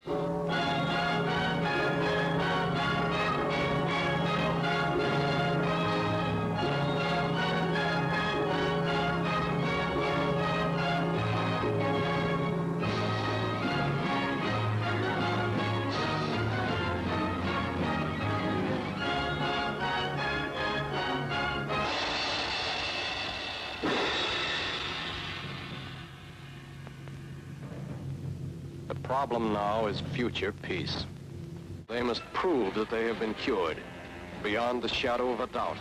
The problem now is future peace. They must prove that they have been cured, beyond the shadow of a doubt,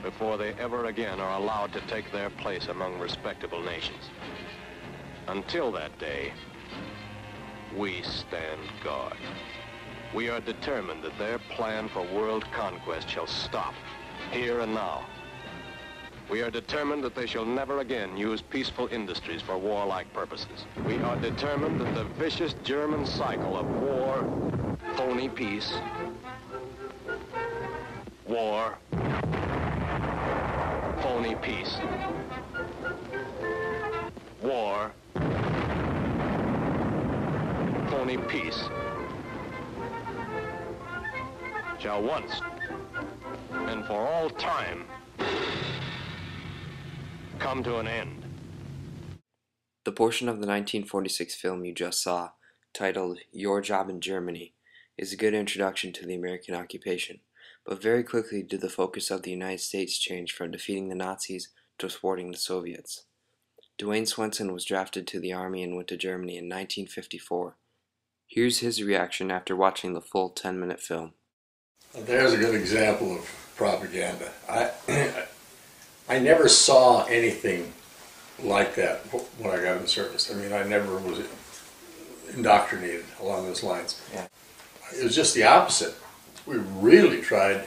before they ever again are allowed to take their place among respectable nations. Until that day, we stand guard. We are determined that their plan for world conquest shall stop, here and now. We are determined that they shall never again use peaceful industries for warlike purposes. We are determined that the vicious German cycle of war, phony peace, war, phony peace, war, phony peace, shall once and for all time come to an end. The portion of the 1946 film you just saw, titled Your Job in Germany, is a good introduction to the American occupation, but very quickly did the focus of the United States change from defeating the Nazis to thwarting the Soviets. Dwayne Swenson was drafted to the Army and went to Germany in 1954. Here's his reaction after watching the full 10-minute film. There's a good example of propaganda. I never saw anything like that when I got in the service. I mean, I never was indoctrinated along those lines. Yeah. It was just the opposite. We really tried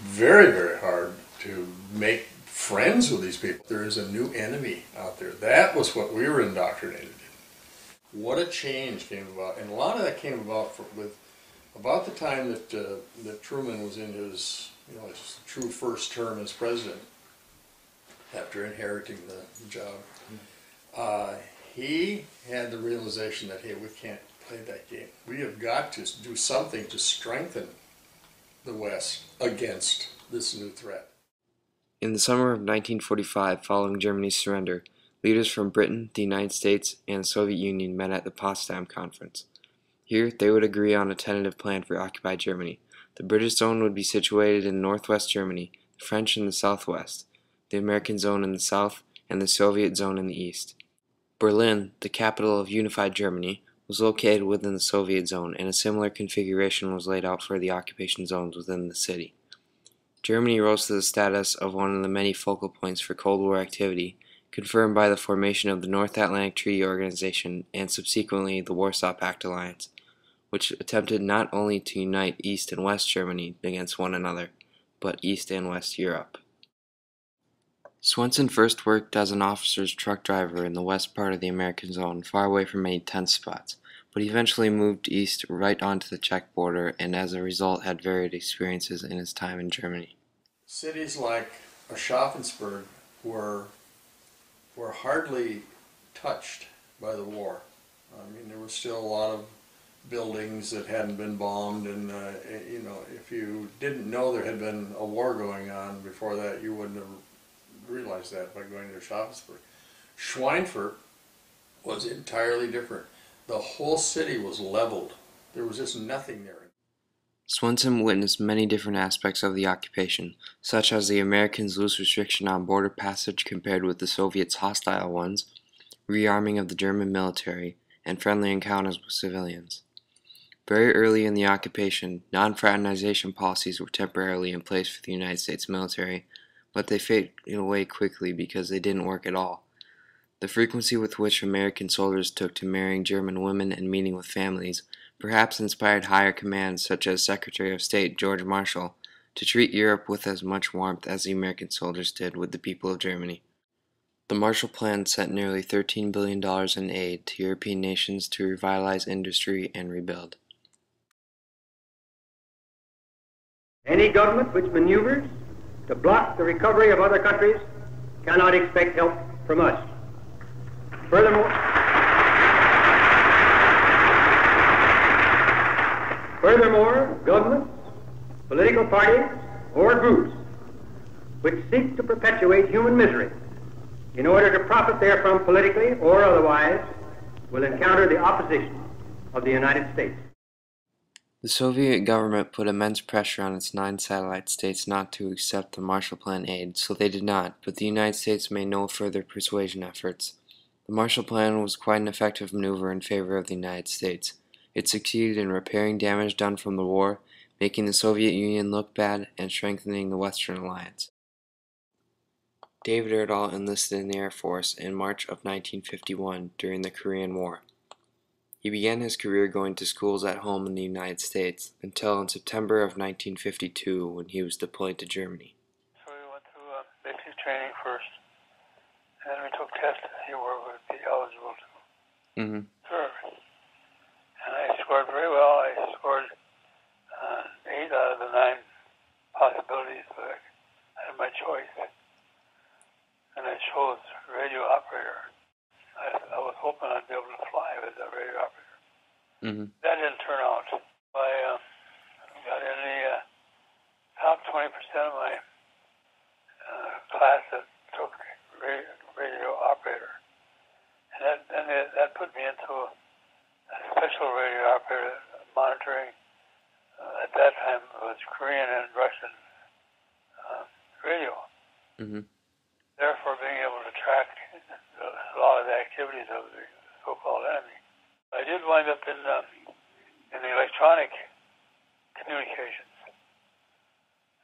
very, very hard to make friends with these people. There is a new enemy out there. That was what we were indoctrinated in. What a change came about. And a lot of that came about with about the time that Truman was in his true first term as president, after inheriting the job. He had the realization that, hey, we can't play that game. We have got to do something to strengthen the West against this new threat. In the summer of 1945, following Germany's surrender, leaders from Britain, the United States, and the Soviet Union met at the Potsdam Conference. Here, they would agree on a tentative plan for occupied Germany. The British zone would be situated in northwest Germany, the French in the southwest, the American zone in the south, and the Soviet zone in the east. Berlin, the capital of unified Germany, was located within the Soviet zone, and a similar configuration was laid out for the occupation zones within the city. Germany rose to the status of one of the many focal points for Cold War activity, confirmed by the formation of the North Atlantic Treaty Organization and subsequently the Warsaw Pact alliance, which attempted not only to unite East and West Germany against one another, but East and West Europe. Swenson first worked as an officer's truck driver in the west part of the American zone, far away from any tense spots, but he eventually moved east right onto the Czech border and as a result had varied experiences in his time in Germany. Cities like Aschaffenburg were hardly touched by the war. I mean, there was still a lot of buildings that hadn't been bombed, and if you didn't know there had been a war going on before that, you wouldn't have realized that by going to Aschaffenburg. Schweinfurt was entirely different. The whole city was leveled. There was just nothing there. Swenson witnessed many different aspects of the occupation, such as the Americans' loose restriction on border passage compared with the Soviets' hostile ones, rearming of the German military, and friendly encounters with civilians. Very early in the occupation, non-fraternization policies were temporarily in place for the United States military, but they faded away quickly because they didn't work at all. The frequency with which American soldiers took to marrying German women and meeting with families perhaps inspired higher commands such as Secretary of State George Marshall to treat Europe with as much warmth as the American soldiers did with the people of Germany. The Marshall Plan sent nearly $13 billion in aid to European nations to revitalize industry and rebuild. Any government which maneuvers to block the recovery of other countries cannot expect help from us. Furthermore, governments, political parties, or groups which seek to perpetuate human misery in order to profit therefrom politically or otherwise will encounter the opposition of the United States. The Soviet government put immense pressure on its 9 satellite states not to accept the Marshall Plan aid, so they did not, but the United States made no further persuasion efforts. The Marshall Plan was quite an effective maneuver in favor of the United States. It succeeded in repairing damage done from the war, making the Soviet Union look bad, and strengthening the Western Alliance. David Erdahl enlisted in the Air Force in March of 1951 during the Korean War. He began his career going to schools at home in the United States until in September of 1952 when he was deployed to Germany. So we went through basic training first, and then we took tests to see where we would be eligible to serve. And I scored very well. I scored 8 out of the 9 possibilities that I had my choice. And I chose radio operator. I was hoping I'd be able to fly as a radio operator. That didn't turn out. I got in the top 20% of my class that took radio operator. And that put me into a special radio operator monitoring. At that time, it was Korean and Russian radio. Therefore, being able to track a lot of the activities of the so-called enemy. I did wind up in the electronic communications,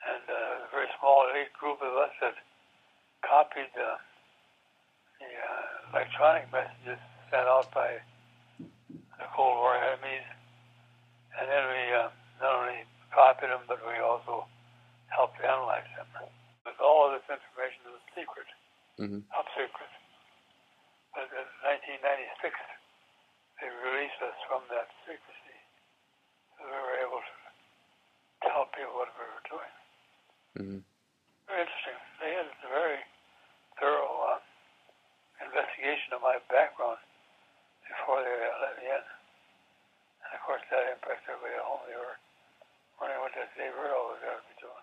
and a very small elite group of us that copied the electronic messages sent out by the Cold War enemies, and then we not only copied them, but we also helped analyze them. But all of this information was secret, top secret. But in 1996, they released us from that secrecy, so we were able to tell people what we were doing. Very interesting. They had a very thorough investigation of my background before they let me in. And of course, that impressed everybody at home. They were wondering what that Dave Erdahl was going to be doing.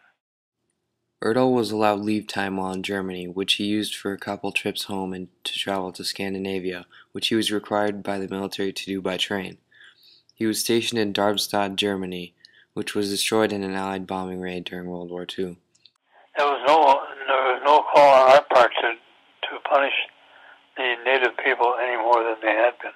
Erdahl was allowed leave time while in Germany, which he used for a couple trips home and to travel to Scandinavia, which he was required by the military to do by train. He was stationed in Darmstadt, Germany, which was destroyed in an Allied bombing raid during World War II. There was no call on our part to punish the native people any more than they had been.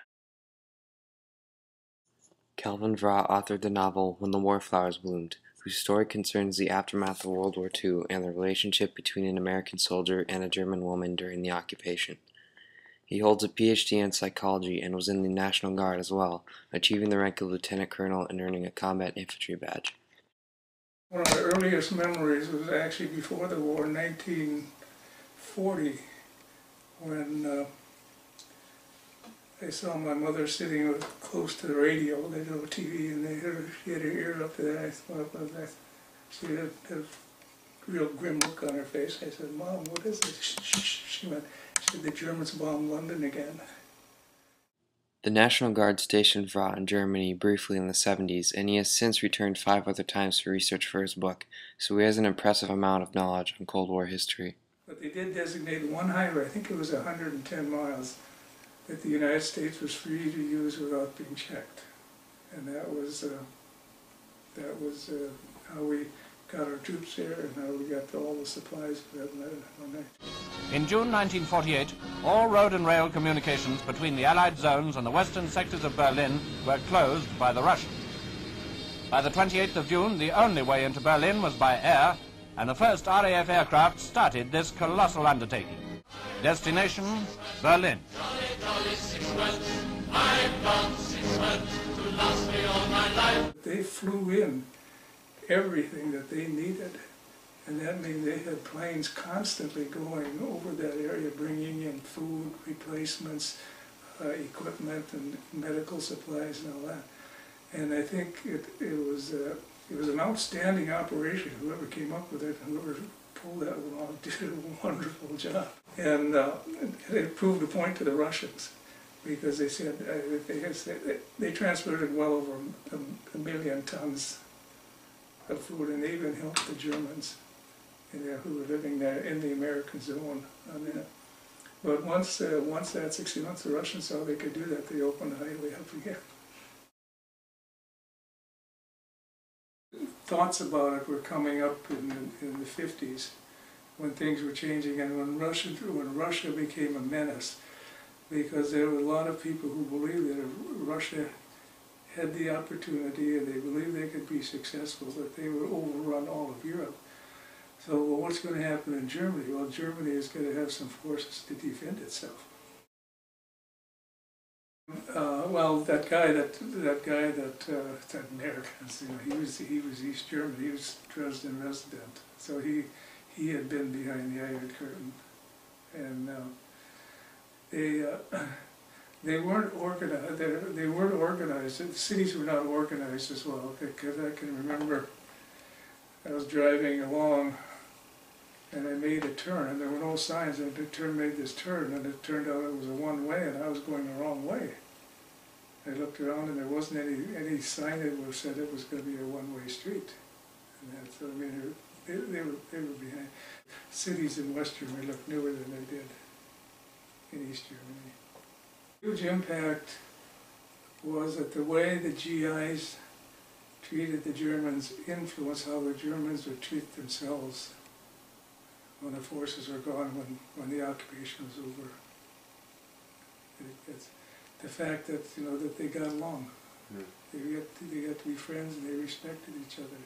Kelvin Vra authored the novel When the Warflowers Bloomed, whose story concerns the aftermath of World War II and the relationship between an American soldier and a German woman during the occupation. He holds a PhD in psychology and was in the National Guard as well, achieving the rank of lieutenant colonel and earning a combat infantry badge. One of my earliest memories was actually before the war, 1940, when I saw my mother sitting close to the radio, the little TV, and she had her ear up to that. I thought, well, she had a real grim look on her face. I said, "Mom, what is it?" She said, "The Germans bombed London again." The National Guard stationed Vra in Germany briefly in the 70s, and he has since returned 5 other times for research for his book, so he has an impressive amount of knowledge on Cold War history. But they did designate one highway, I think it was 110 miles, that the United States was free to use without being checked. And that was how we got our troops there and how we got all the supplies for that one night. In June 1948, all road and rail communications between the Allied zones and the western sectors of Berlin were closed by the Russians. By the 28th of June, the only way into Berlin was by air, and the first RAF aircraft started this colossal undertaking. Destination, Berlin. They flew in everything that they needed, and that means they had planes constantly going over that area, bringing in food, replacements, equipment, and medical supplies and all that. And I think it was an outstanding operation. Whoever came up with it, whoever pulled that one off, did a wonderful job. And it proved a point to the Russians because they said they transported well over a million tons of food, and they even helped the Germans who were living there in the American zone on that. But once that 60 months, the Russians saw they could do that, they opened the highway up again. Thoughts about it were coming up in the 50s, when things were changing, and when Russia became a menace, because there were a lot of people who believed that Russia had the opportunity and they believed they could be successful, but they would overrun all of Europe. So, well, what's going to happen in Germany? Well, Germany is going to have some forces to defend itself. Well, that guy that Americans, he was East German. He was Dresden resident, so he had been behind the Iron Curtain, and they weren't organized. They weren't organized. The cities were not organized as well. Because I can remember, I was driving along, and I made a turn, and there were no signs. And the made this turn, and it turned out it was a one-way, and I was going the wrong way. I looked around, and there wasn't any sign that said it was going to be a one-way street. And so, I mean, they were behind. Cities in West Germany looked newer than they did in East Germany. Huge impact was that the way the GIs treated the Germans influenced how the Germans would treat themselves when the forces were gone, when the occupation was over. It's the fact that that they got along. They got to be friends and they respected each other.